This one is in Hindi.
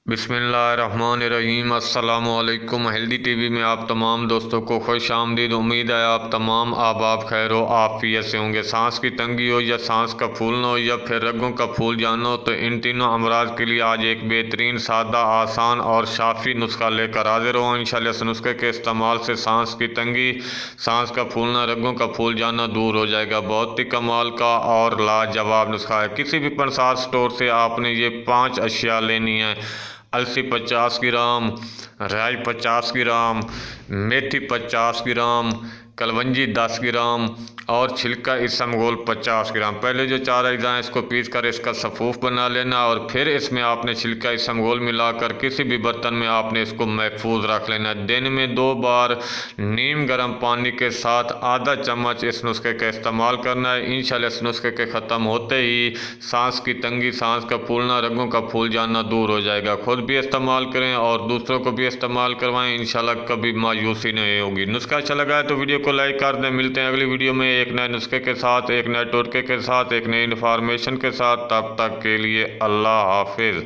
बिस्मिल्लाहिर्रहमानिर्रहीम। अस्सलामुअलैकुम। हेल्दी टीवी में आप तमाम दोस्तों को खुश आमदीद। उम्मीद है आप तमाम आबाब खैर व आफियत से होंगे। सांस की तंगी हो या सांस का फूलना हो या फिर रगों का फूल जाना हो, तो इन तीनों अमराज के लिए आज एक बेहतरीन, सादा, आसान और शाफी नुस्खा लेकर हाजिर हो। इंशाअल्लाह इस नुस्खे के इस्तेमाल से सांस की तंगी, सांस का फूलना, रगों का फूल जाना दूर हो जाएगा। बहुत ही कमाल का और लाजवाब नुस्खा है। किसी भी प्रसाद स्टोर से आपने ये 5 अशिया लेनी है। अलसी 50 ग्राम, राई 50 ग्राम, मेथी 50 ग्राम, कलवंजी 10 ग्राम और छिलका इसमगोल 50 ग्राम। पहले जो 4 अज्जा हैं इसको पीस कर इसका सफ़ूफ बना लेना और फिर इसमें आपने छिलका इसमगोल मिलाकर किसी भी बर्तन में आपने इसको महफूज रख लेना। दिन में 2 बार नीम गर्म पानी के साथ आधा चम्मच इस नुस्खे का इस्तेमाल करना है। इंशाल्लाह इस नुस्खे के ख़त्म होते ही सांस की तंगी, सांस का फूलना, रगों का फूल जाना दूर हो जाएगा। खुद भी इस्तेमाल करें और दूसरों को भी इस्तेमाल करवाएं। इंशाल्लाह कभी मायूसी नहीं होगी। नुस्खा अच्छा लगा है तो वीडियो को लाइक कर दें। मिलते हैं अगली वीडियो में एक नए नुस्खे के साथ, एक नए टोटके के साथ, एक नई इन्फॉर्मेशन के साथ। तब तक के लिए अल्लाह हाफिज़।